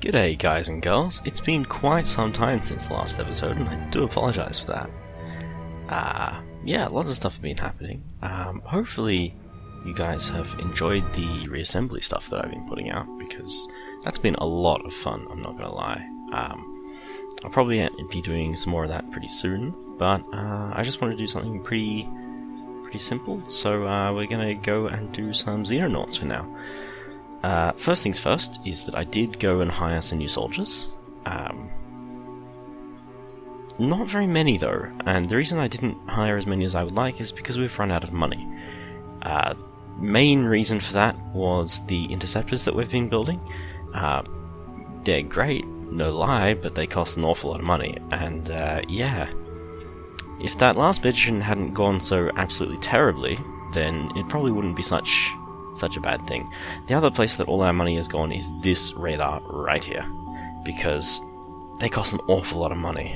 G'day guys and girls, it's been quite some time since the last episode and I do apologise for that. Yeah, lots of stuff has been happening. Hopefully you guys have enjoyed the reassembly stuff that I've been putting out, because that's been a lot of fun, I'm not gonna lie. I'll probably be doing some more of that pretty soon, but I just want to do something pretty simple, so we're gonna go and do some Xenonauts for now. First things first is that I did go and hire some new soldiers. Not very many though, and the reason I didn't hire as many as I would like is because we've run out of money. Main reason for that was the interceptors that we've been building. They're great, no lie, but they cost an awful lot of money, and yeah. If that last mission hadn't gone so absolutely terribly, then it probably wouldn't be such a bad thing. The other place that all our money has gone is this radar right here, because they cost an awful lot of money,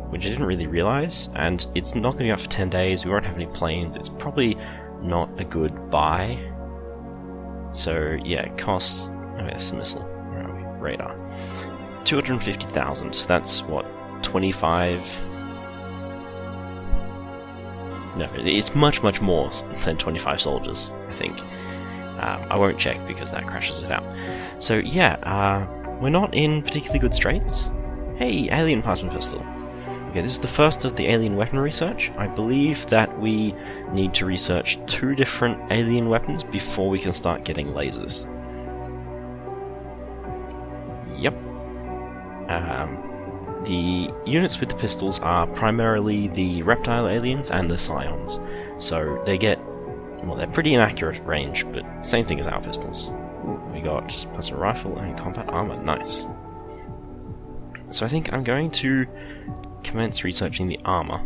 which I didn't really realise, and it's not going to be out for 10 days, we won't have any planes, it's probably not a good buy. So yeah, it costs... oh, that's a missile. Where are we? Radar. 250,000, so that's what, 25... No, it's much more than 25 soldiers, I think. I won't check because that crashes it out. So yeah, we're not in particularly good straits. Hey, alien plasma pistol. Okay, this is the first of the alien weapon research. I believe that we need to research 2 different alien weapons before we can start getting lasers. Yep. The units with the pistols are primarily the reptile aliens and the scions, so they get, well, they're pretty inaccurate range, but same thing as our pistols. Ooh, we got plasma rifle and combat armor, nice. So I think I'm going to commence researching the armor.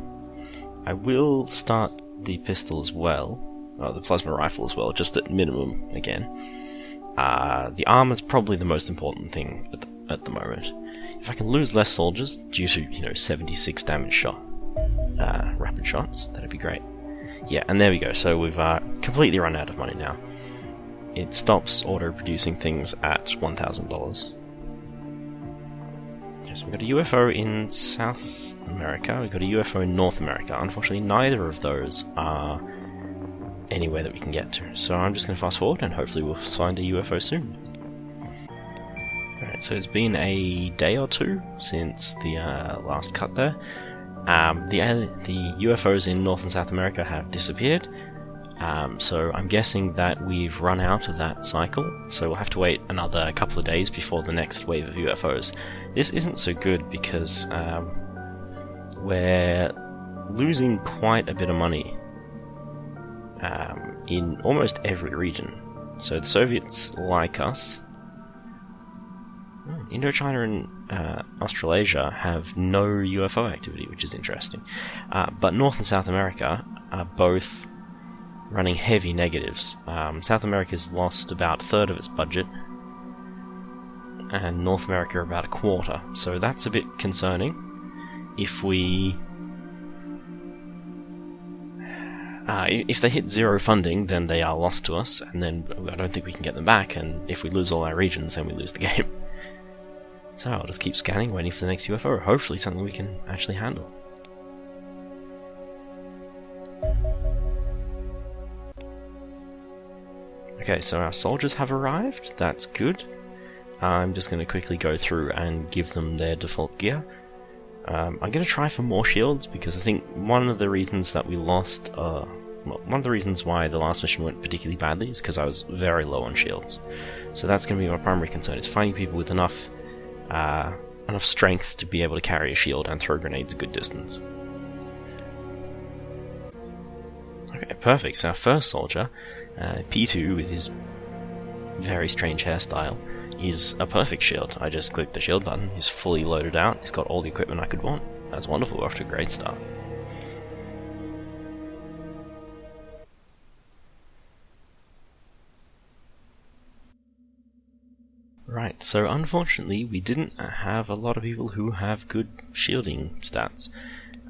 I will start the pistol as well, the plasma rifle as well, just at minimum again. The armor's probably the most important thing at the moment. If I can lose less soldiers due to, 76 damage shot, rapid shots, that'd be great. Yeah, and there we go, so we've completely run out of money now. It stops auto-producing things at $1,000. Okay, so we've got a UFO in South America, we've got a UFO in North America. Unfortunately, neither of those are anywhere that we can get to, so I'm just going to fast forward and hopefully we'll find a UFO soon. Alright, so it's been a day or two since the last cut there. The UFOs in North and South America have disappeared, so I'm guessing that we've run out of that cycle, so we'll have to wait another couple of days before the next wave of UFOs. This isn't so good because we're losing quite a bit of money in almost every region. So the Soviets like us. Indochina and Australasia have no UFO activity, which is interesting. But North and South America are both running heavy negatives. South America's lost about a third of its budget, and North America about a quarter. So that's a bit concerning. If they hit zero funding, then they are lost to us, and then I don't think we can get them back, and if we lose all our regions, then we lose the game. So I'll just keep scanning, waiting for the next UFO, hopefully something we can actually handle. Okay, so our soldiers have arrived, that's good. I'm just going to quickly go through and give them their default gear. I'm going to try for more shields, because I think one of the reasons that we lost, one of the reasons why the last mission went particularly badly is because I was very low on shields. So that's going to be my primary concern, is finding people with enough strength to be able to carry a shield and throw grenades a good distance. Okay, perfect. So our first soldier, P2 with his very strange hairstyle, is a perfect shield. I just clicked the shield button, he's fully loaded out, he's got all the equipment I could want. That's wonderful, we're off to a great start. Right, so unfortunately we didn't have a lot of people who have good shielding stats.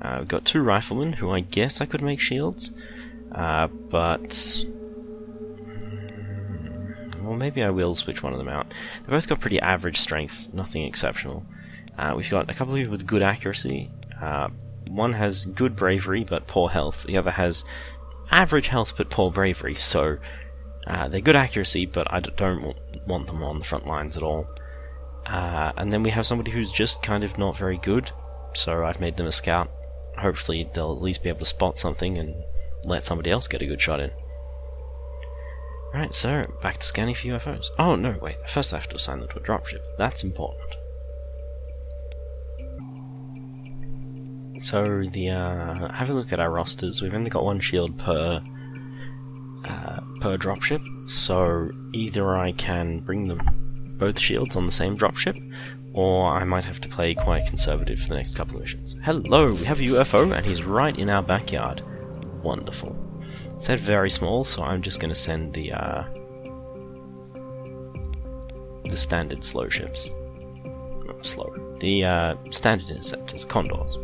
We've got 2 riflemen who I guess I could make shields, but well, maybe I will switch one of them out. They've both got pretty average strength, nothing exceptional. We've got a couple of people with good accuracy. One has good bravery but poor health. The other has average health but poor bravery. So they're good accuracy, but I don't want them on the front lines at all. And then we have somebody who's just kind of not very good. So I've made them a scout. Hopefully they'll at least be able to spot something and let somebody else get a good shot in. Right, so back to scanning for UFOs. Oh no, wait. First I have to assign them to a dropship. That's important. So have a look at our rosters. We've only got one shield per dropship, so either I can bring them both shields on the same dropship, or I might have to play quite conservative for the next couple of missions. Hello, we have a UFO, and he's right in our backyard. Wonderful. It said very small, so I'm just going to send the standard slow ships. Not slow. The standard interceptors, condors.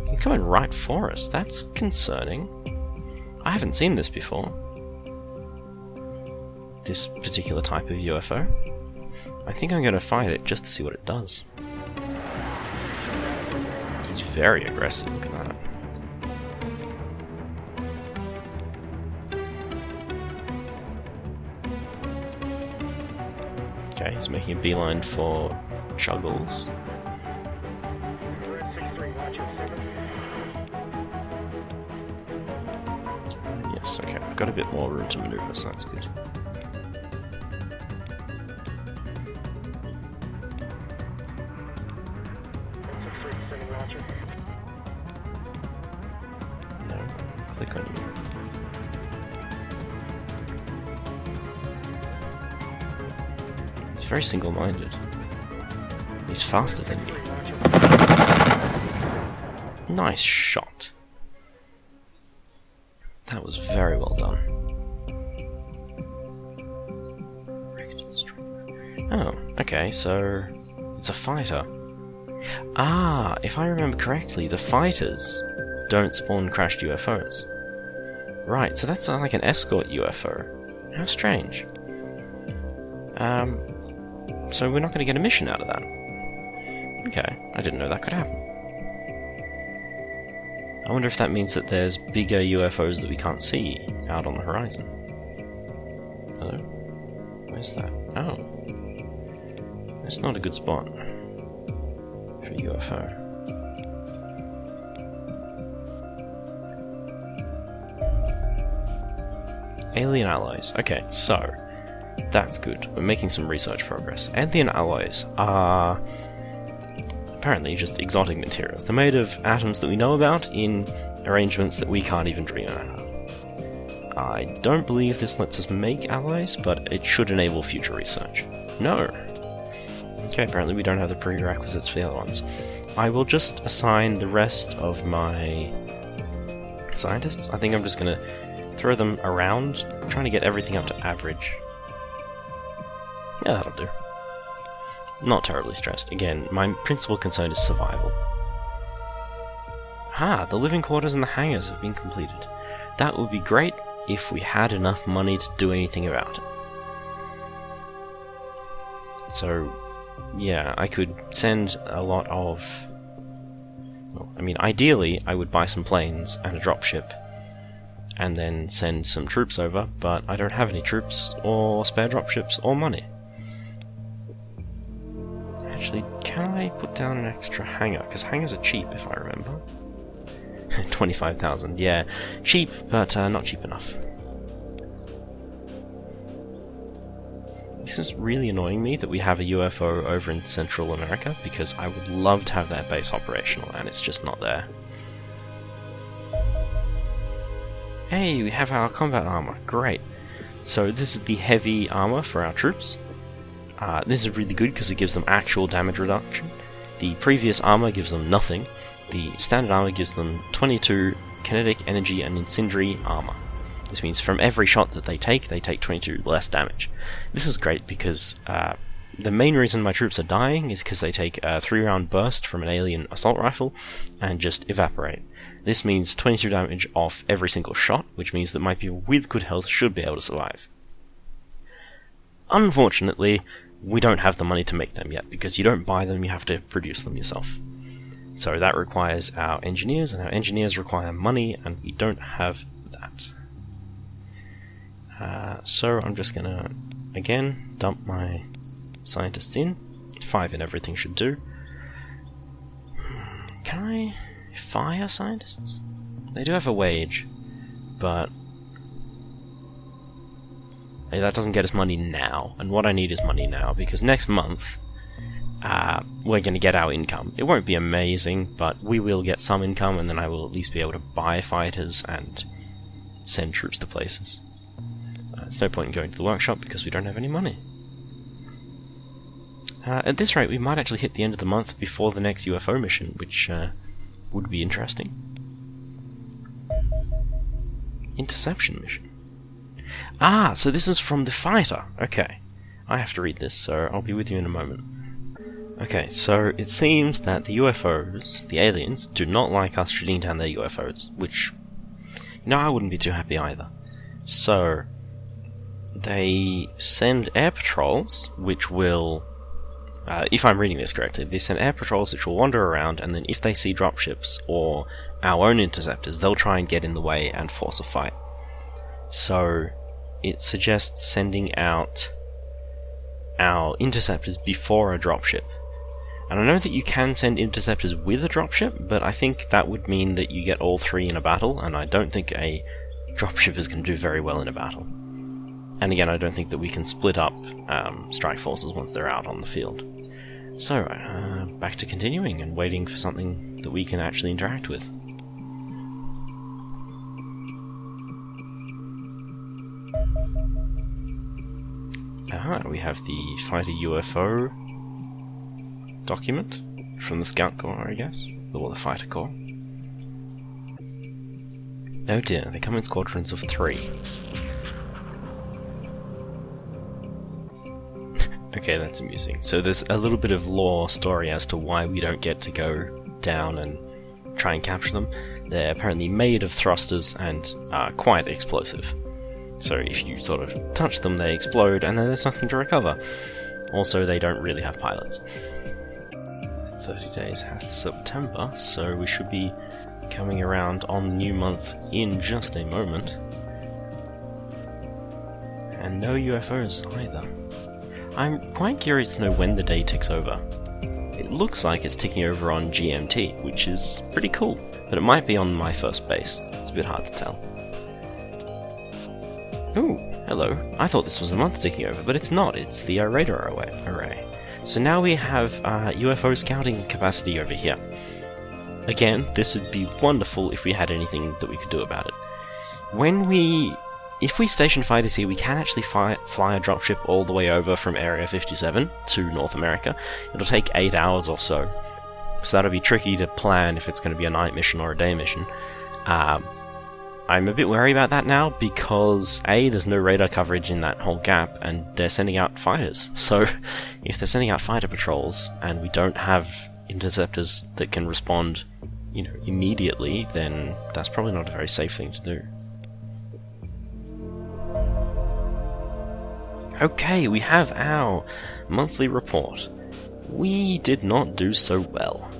They're coming right for us. That's concerning. I haven't seen this before. This particular type of UFO. I think I'm going to fight it just to see what it does. He's very aggressive, look at that. Okay, he's making a beeline for Chuggles. Yes, okay, I've got a bit more room to maneuver, so that's good. No, click on you. He's very single-minded. He's faster than me. Nice shot. That was very well done. Oh, okay, so it's a fighter. Ah, if I remember correctly, the fighters don't spawn crashed UFOs. Right, so that's like an escort UFO. How strange. So we're not going to get a mission out of that. Okay, I didn't know that could happen. I wonder if that means that there's bigger UFOs that we can't see out on the horizon. Hello? Where's that? Oh. It's not a good spot for a UFO. Alien alloys. Okay, so that's good. We're making some research progress. Alien alloys are apparently just exotic materials. They're made of atoms that we know about in arrangements that we can't even dream about. I don't believe this lets us make alloys, but it should enable future research. No! Okay, apparently we don't have the prerequisites for the other ones. I will just assign the rest of my scientists. I think I'm just going to throw them around, trying to get everything up to average. Yeah, that'll do. Not terribly stressed. Again, my principal concern is survival. Ah, the living quarters and the hangars have been completed. That would be great if we had enough money to do anything about it. So, yeah, I could send a lot of... Well, I mean, ideally, I would buy some planes and a dropship, and then send some troops over, but I don't have any troops, or spare dropships, or money. Actually, can I put down an extra hangar? Because hangars are cheap, if I remember. 25,000, yeah. Cheap, but not cheap enough. This is really annoying me that we have a UFO over in Central America, because I would love to have that base operational, and it's just not there. Hey, we have our combat armor. Great. So this is the heavy armor for our troops. This is really good because it gives them actual damage reduction. The previous armor gives them nothing. The standard armor gives them 22 kinetic, energy, and incendiary armor. This means from every shot that they take 22 less damage. This is great because the main reason my troops are dying is because they take a 3-round burst from an alien assault rifle and just evaporate. This means 22 damage off every single shot, which means that my people with good health should be able to survive. Unfortunately, we don't have the money to make them yet, because you don't buy them, you have to produce them yourself. So that requires our engineers, and our engineers require money, and we don't have that. So I'm just gonna, again, dump my scientists in. 5 in everything should do. Can I fire scientists? They do have a wage, but that doesn't get us money now, and what I need is money now, because next month we're going to get our income. It won't be amazing, but we will get some income, and then I will at least be able to buy fighters and send troops to places. There's no point in going to the workshop because we don't have any money. At this rate, we might actually hit the end of the month before the next UFO mission, which would be interesting. Interception mission. Ah, so this is from the fighter. Okay. I have to read this, so I'll be with you in a moment. Okay, so it seems that the UFOs, the aliens, do not like us shooting down their UFOs, which, I wouldn't be too happy either. So, they send air patrols, which will, if I'm reading this correctly, they send air patrols which will wander around, and then if they see dropships or our own interceptors, they'll try and get in the way and force a fight. So, it suggests sending out our interceptors before a dropship. And I know that you can send interceptors with a dropship, but I think that would mean that you get all 3 in a battle, and I don't think a dropship is going to do very well in a battle. And again, I don't think that we can split up strike forces once they're out on the field. So, back to continuing and waiting for something that we can actually interact with. We have the Fighter UFO document from the Scout Corps, I guess, or the Fighter Corps. Oh dear, they come in squadrons of 3. Okay, that's amusing. So there's a little bit of lore story as to why we don't get to go down and try and capture them. They're apparently made of thrusters and are quite explosive. So if you sort of touch them, they explode, and then there's nothing to recover. Also, they don't really have pilots. 30 days hath September, so we should be coming around on the new month in just a moment. And no UFOs either. I'm quite curious to know when the day ticks over. It looks like it's ticking over on GMT, which is pretty cool, but it might be on my first base. It's a bit hard to tell. Ooh, hello. I thought this was the month ticking over, but it's not. It's the radar array. So now we have UFO scouting capacity over here. Again, this would be wonderful if we had anything that we could do about it. If we station fighters here, we can actually fly a dropship all the way over from Area 57 to North America. It'll take 8 hours or so. So that'll be tricky to plan if it's going to be a night mission or a day mission. I'm a bit wary about that now because A, there's no radar coverage in that whole gap, and they're sending out fighters. So if they're sending out fighter patrols and we don't have interceptors that can respond, immediately, then that's probably not a very safe thing to do. Okay, we have our monthly report. We did not do so well.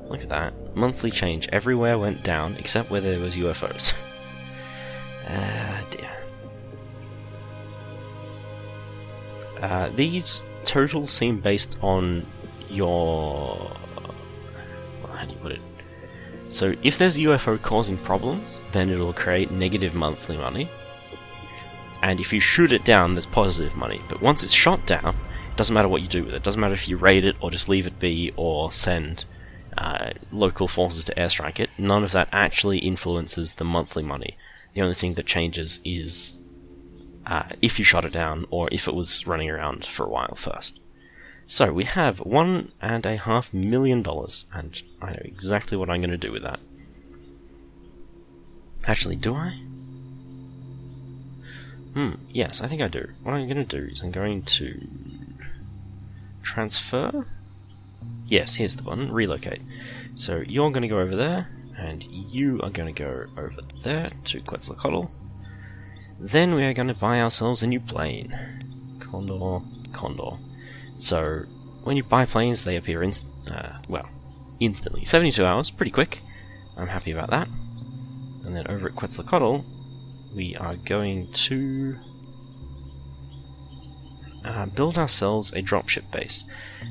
Look at that. Monthly change. Everywhere went down, except where there was UFOs. Dear. These totals seem based on your... how do you put it? So, if there's a UFO causing problems, then it'll create negative monthly money. And if you shoot it down, there's positive money. But once it's shot down, it doesn't matter what you do with it. It doesn't matter if you raid it, or just leave it be, or send local forces to airstrike it. None of that actually influences the monthly money. The only thing that changes is if you shot it down, or if it was running around for a while first. So, we have $1.5 million, and I know exactly what I'm going to do with that. Actually, do I? Yes, I think I do. What I'm going to do is I'm going to transfer. Yes, here's the button, relocate. So you're going to go over there, and you are going to go over there to Quetzalcoatl, Then we are going to buy ourselves a new plane. Condor, Condor. So, when you buy planes, they appear instantly. 72 hours, pretty quick. I'm happy about that. And then over at Quetzalcoatl, we are going to build ourselves a dropship base.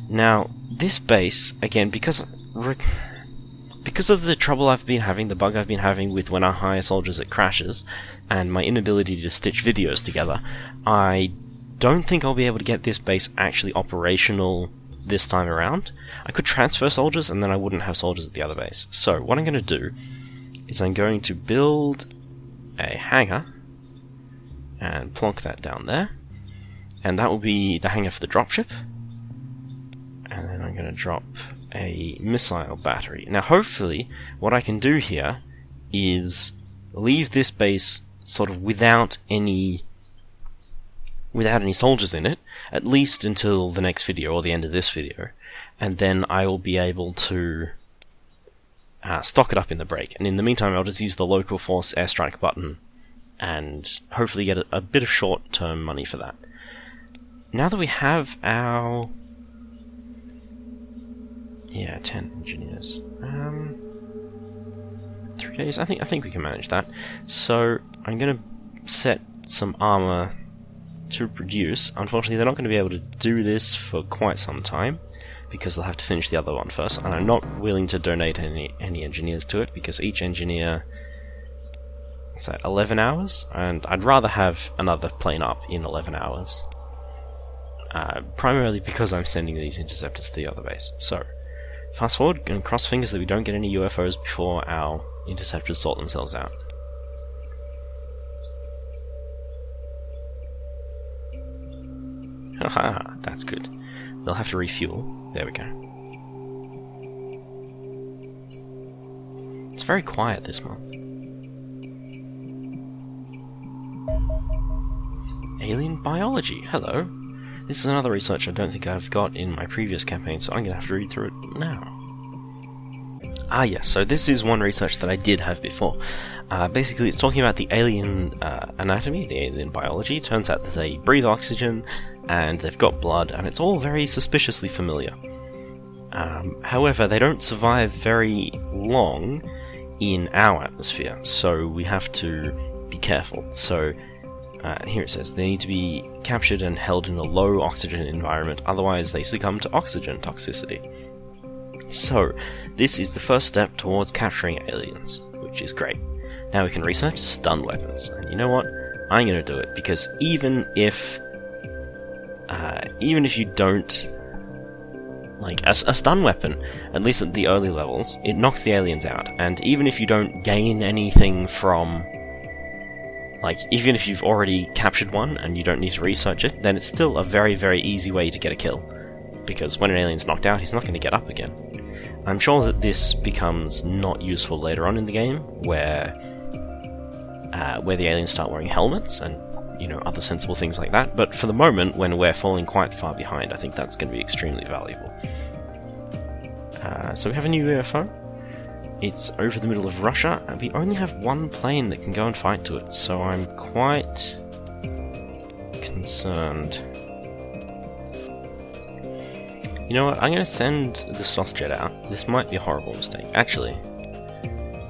Now, this base, again, because of the trouble I've been having, the bug I've been having with when I hire soldiers it crashes, and my inability to stitch videos together, I don't think I'll be able to get this base actually operational this time around. I could transfer soldiers, and then I wouldn't have soldiers at the other base. So, what I'm going to do is I'm going to build a hangar, and plonk that down there, and that will be the hangar for the dropship, and then I'm going to drop a missile battery. Now hopefully what I can do here is leave this base sort of without any soldiers in it, at least until the next video or the end of this video, and then I will be able to stock it up in the break. And in the meantime I'll just use the local force airstrike button and hopefully get a bit of short-term money for that. Now that we have our 10 engineers. 3 days. I think we can manage that. So I'm going to set some armor to produce. Unfortunately, they're not going to be able to do this for quite some time because they'll have to finish the other one first. And I'm not willing to donate any engineers to it because each engineer, what's that, 11 hours? And I'd rather have another plane up in 11 hours. Primarily because I'm sending these interceptors to the other base. So, fast forward, and cross fingers that we don't get any UFOs before our interceptors sort themselves out. Haha, that's good. They'll have to refuel. There we go. It's very quiet this month. Alien biology, hello. This is another research I don't think I've got in my previous campaign, so I'm going to have to read through it now. Yes, so this is one research that I did have before. Basically, it's talking about the alien anatomy, the alien biology. It turns out that they breathe oxygen, and they've got blood, and it's all very suspiciously familiar. However, they don't survive very long in our atmosphere, so we have to be careful. So, here it says, they need to be captured and held in a low oxygen environment, otherwise they succumb to oxygen toxicity. So, this is the first step towards capturing aliens, which is great. Now we can research stun weapons, and you know what? I'm going to do it, because even if you don't, like, a stun weapon, at least at the early levels, it knocks the aliens out, and even if you don't gain anything from, like, even if you've already captured one and you don't need to research it, then it's still a very, very easy way to get a kill. Because when an alien's knocked out, he's not going to get up again. I'm sure that this becomes not useful later on in the game, where the aliens start wearing helmets and, you know, other sensible things like that. But for the moment, when we're falling quite far behind, I think that's going to be extremely valuable. So we have a new UFO. It's over the middle of Russia, and we only have one plane that can go and fight to it, so I'm quite concerned. You know what, I'm going to send the Sosjet out. This might be a horrible mistake. Actually,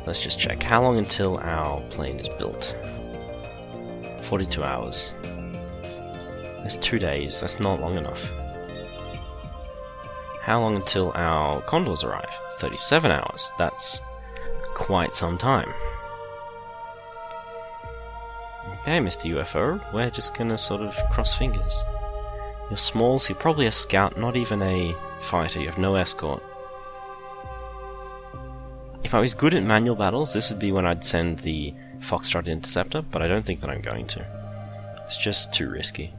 let's just check. How long until our plane is built? 42 hours. That's 2 days, that's not long enough. How long until our Condors arrive? 37 hours. That's quite some time. Okay, Mr. UFO, we're just gonna sort of cross fingers. You're small, so you're probably a scout, not even a fighter. You have no escort. If I was good at manual battles, this would be when I'd send the Foxtrot Interceptor, but I don't think that I'm going to. It's just too risky.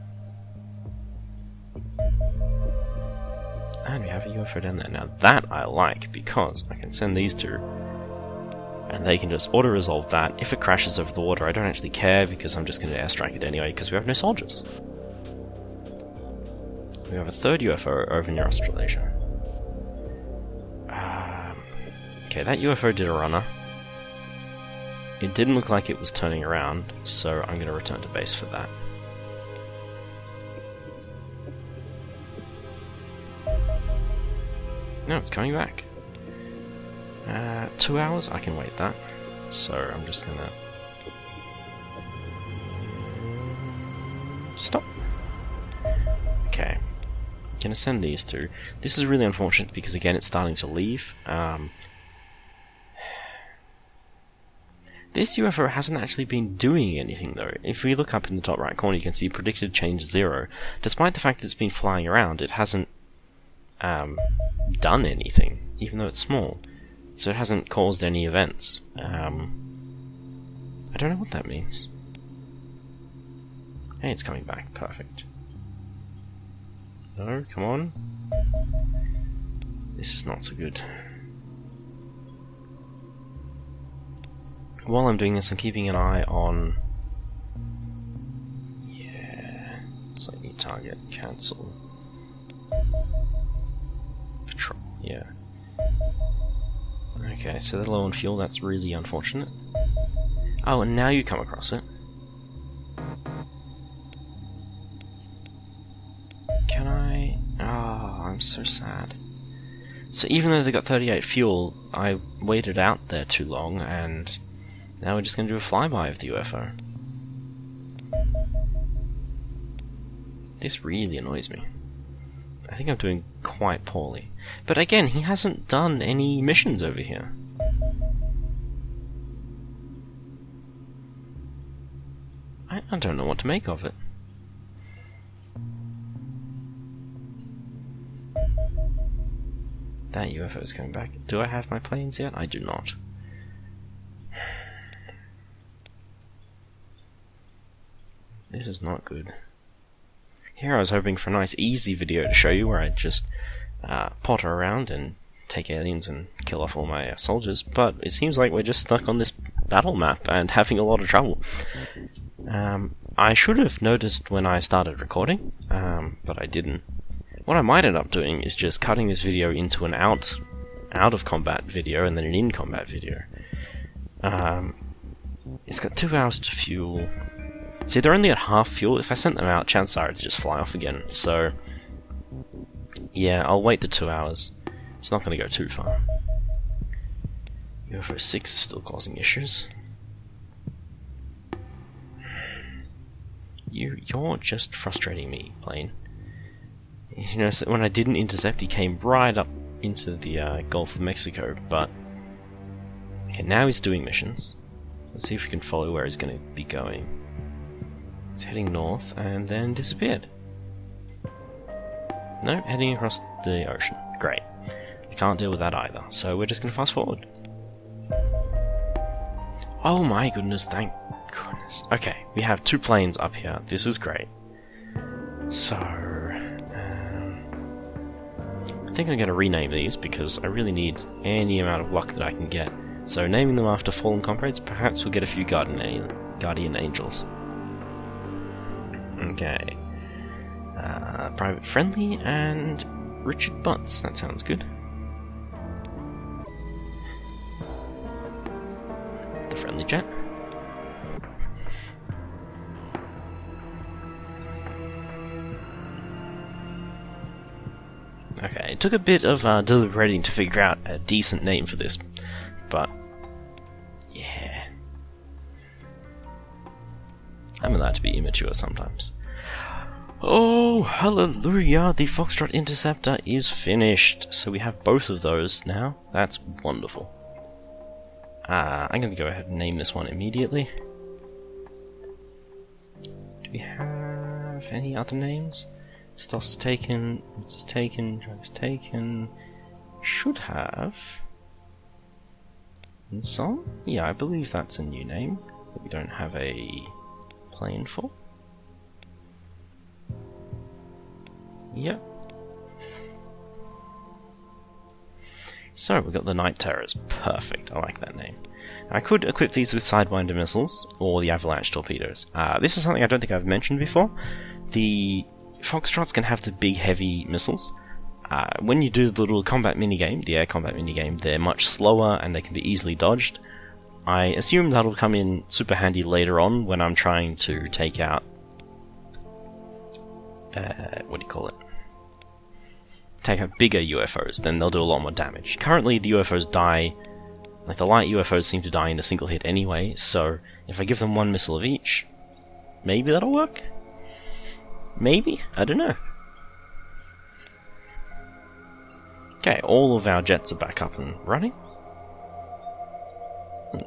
And we have a UFO down there. Now that I like, because I can send these two, and they can just auto-resolve that. If it crashes over the water, I don't actually care, because I'm just going to airstrike it anyway, because we have no soldiers. We have a third UFO over near Australasia. Okay, that UFO did a runner. it didn't look like it was turning around, so I'm going to return to base for that. No, it's coming back. 2 hours? I can wait that. So I'm just gonna... Stop! Okay. I'm gonna send these two. This is really unfortunate because, again, it's starting to leave. This UFO hasn't actually been doing anything, though. If we look up in the top right corner, you can see predicted change 0. Despite the fact that it's been flying around, it hasn't done anything, even though it's small. So it hasn't caused any events. I don't know what that means. Hey, it's coming back. Perfect. No, come on. This is not so good. While I'm doing this, I'm keeping an eye on... Yeah... Select new target. Cancel. Patrol. Yeah. Okay, so they're low on fuel. That's really unfortunate. Oh, and now you come across it. Can I... Oh, I'm so sad. So even though they got 38 fuel, I waited out there too long, and now we're just going to do a flyby of the UFO. This really annoys me. I think I'm doing quite poorly. But again, he hasn't done any missions over here. I don't know what to make of it. That UFO is coming back. Do I have my planes yet? I do not. This is not good. Here I was hoping for a nice easy video to show you where I'd just potter around and take aliens and kill off all my soldiers, but it seems like we're just stuck on this battle map and having a lot of trouble. I should have noticed when I started recording, but I didn't. What I might end up doing is just cutting this video into an out of combat video and then an in combat video. It's got 2 hours to fuel. See, they're only at half fuel. If I sent them out, chances are it'd just fly off again. So, yeah, I'll wait the 2 hours. It's not going to go too far. UFO 6 is still causing issues. You're just frustrating me, plane. You know, so when I didn't intercept, he came right up into the Gulf of Mexico, but... Okay, now he's doing missions. Let's see if we can follow where he's going to be going. He's heading north, and then disappeared. No, heading across the ocean. Great. I can't deal with that either, so we're just going to fast forward. Oh my goodness, thank goodness. Okay, we have 2 planes up here. This is great. So... I think I'm going to rename these because I really need any amount of luck that I can get. So naming them after fallen comrades, perhaps we'll get a few guardian angels. Okay. Private Friendly and Richard Butts. That sounds good. The Friendly Jet. Okay, it took a bit of deliberating to figure out a decent name for this, but yeah. I'm allowed to be immature sometimes. Oh, hallelujah! The Foxtrot Interceptor is finished, so we have both of those now. That's wonderful. I'm going to go ahead and name this one immediately. Do we have any other names? Stos is taken, Ritz is taken, Drag is taken. Should have. Insol? Yeah, I believe that's a new name that we don't have a plane for. Yep. So, we've got the Night Terrors. Perfect, I like that name. I could equip these with Sidewinder missiles, or the Avalanche torpedoes. This is something I don't think I've mentioned before. The Foxtrots can have the big heavy missiles. When you do the little combat minigame, the air combat minigame, they're much slower and they can be easily dodged. I assume that'll come in super handy later on when I'm trying to take out... what do you call it? Take out bigger UFOs, then they'll do a lot more damage. Currently, the UFOs die... Like, the light UFOs seem to die in a single hit anyway, so if I give them one missile of each, maybe that'll work? Maybe? I don't know. Okay, all of our jets are back up and running.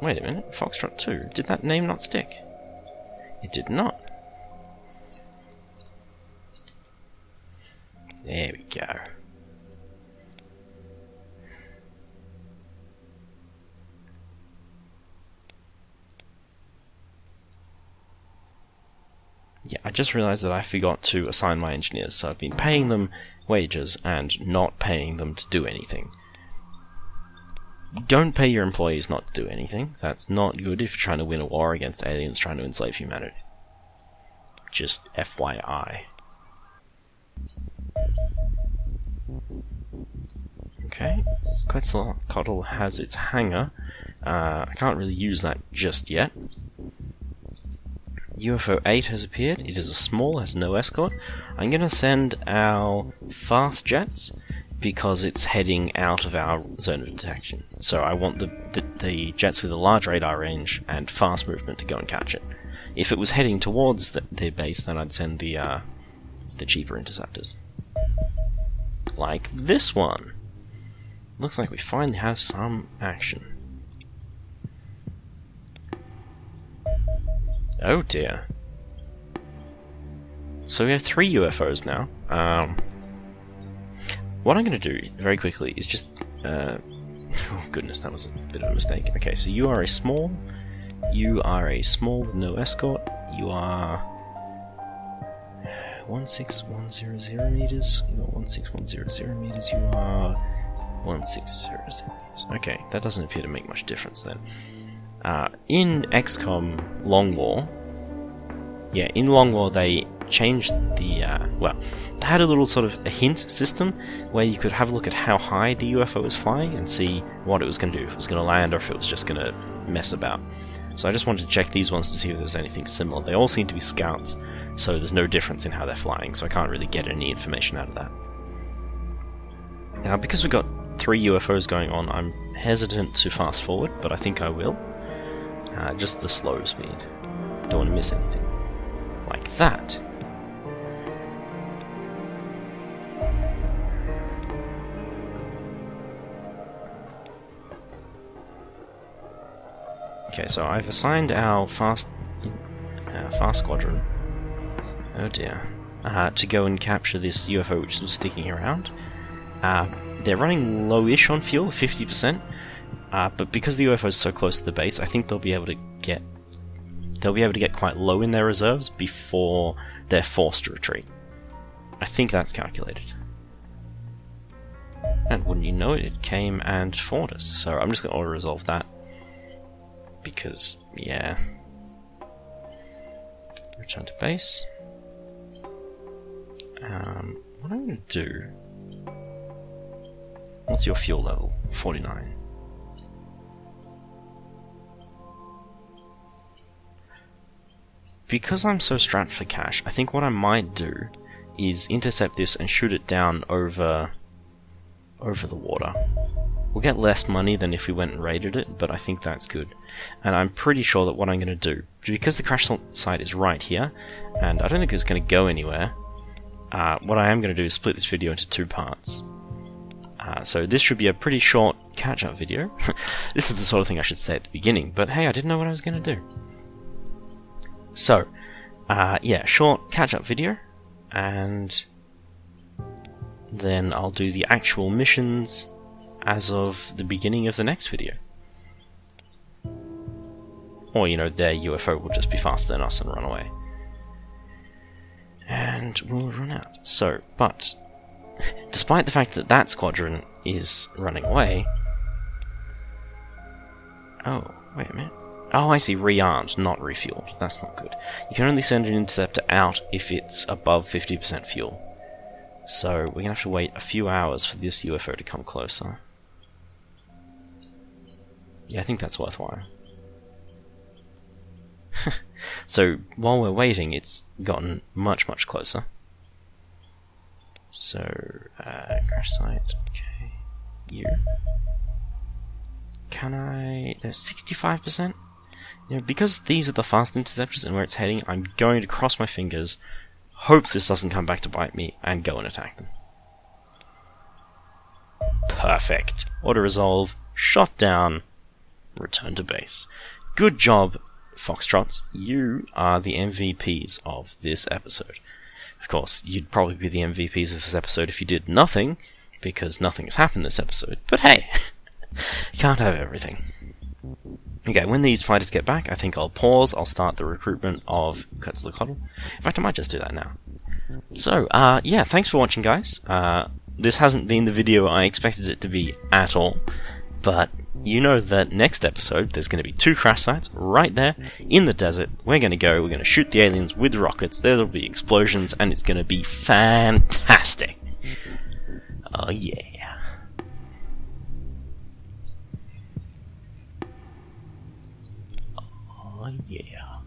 Wait a minute, Foxtrot 2. Did that name not stick? It did not. There we go. Yeah, I just realized that I forgot to assign my engineers, so I've been paying them wages and not paying them to do anything. Don't pay your employees not to do anything. That's not good if you're trying to win a war against aliens trying to enslave humanity. Just FYI. Okay, Quetzalcoatl has its hangar. I can't really use that just yet. UFO 8 has appeared. It is a small, has no escort. I'm going to send our fast jets because it's heading out of our zone of detection. So I want the jets with a large radar range and fast movement to go and catch it. If it was heading towards their base, then I'd send the cheaper interceptors. Like this one. Looks like we finally have some action. Oh dear. So we have 3 UFOs now. What I'm going to do, very quickly, is just... oh goodness, that was a bit of a mistake. Okay, so you are a small with no escort. You are... 16100 meters. You are 16100 meters. You are 1600 meters. Okay, that doesn't appear to make much difference then. In XCOM Long War, in Long War they changed the, they had a little sort of a hint system where you could have a look at how high the UFO was flying and see what it was going to do, if it was going to land or if it was just going to mess about. So I just wanted to check these ones to see if there's anything similar. They all seem to be scouts, so there's no difference in how they're flying, so I can't really get any information out of that. Now, because we've got 3 UFOs going on, I'm hesitant to fast forward, but I think I will. Just the slow speed. Don't want to miss anything. Like that. Okay, so I've assigned our fast squadron. Oh dear. To go and capture this UFO which was sticking around. They're running low-ish on fuel, 50%. But because the UFO is so close to the base, I think they'll be able to get quite low in their reserves before they're forced to retreat. I think that's calculated. And wouldn't you know it, it came and fought us. So I'm just going to auto-resolve that. Because, yeah. Return to base. What I'm going to do... What's your fuel level? 49. Because I'm so strapped for cash, I think what I might do is intercept this and shoot it down over the water. We'll get less money than if we went and raided it, but I think that's good. And I'm pretty sure that what I'm going to do, because the crash site is right here, and I don't think it's going to go anywhere, what I am going to do is split this video into 2 parts. So this should be a pretty short catch-up video. This is the sort of thing I should say at the beginning, but hey, I didn't know what I was going to do. So, short catch-up video, and then I'll do the actual missions as of the beginning of the next video. Or, their UFO will just be faster than us and run away. And we'll run out. So, but, despite the fact that that squadron is running away... Oh, wait a minute. Oh, I see, rearmed, not refueled. That's not good. You can only send an interceptor out if it's above 50% fuel. So, we're going to have to wait a few hours for this UFO to come closer. Yeah, I think that's worthwhile. So while we're waiting, it's gotten much, much closer. So, crash site, okay, you. Can I... There's 65%? You know, because these are the fast interceptors and where it's heading, I'm going to cross my fingers, hope this doesn't come back to bite me, and go and attack them. Perfect. Auto-resolve, shot down, return to base. Good job, Foxtrots. You are the MVPs of this episode. Of course, you'd probably be the MVPs of this episode if you did nothing, because nothing has happened this episode. But hey, you can't have everything. Okay, when these fighters get back, I think I'll pause. I'll start the recruitment of Quetzalcoatl. In fact, I might just do that now. So, yeah, thanks for watching, guys. This hasn't been the video I expected it to be at all, but you know that next episode there's going to be 2 crash sites right there in the desert. We're going to shoot the aliens with rockets, there'll be explosions, and it's going to be fantastic. Oh yeah. Oh yeah.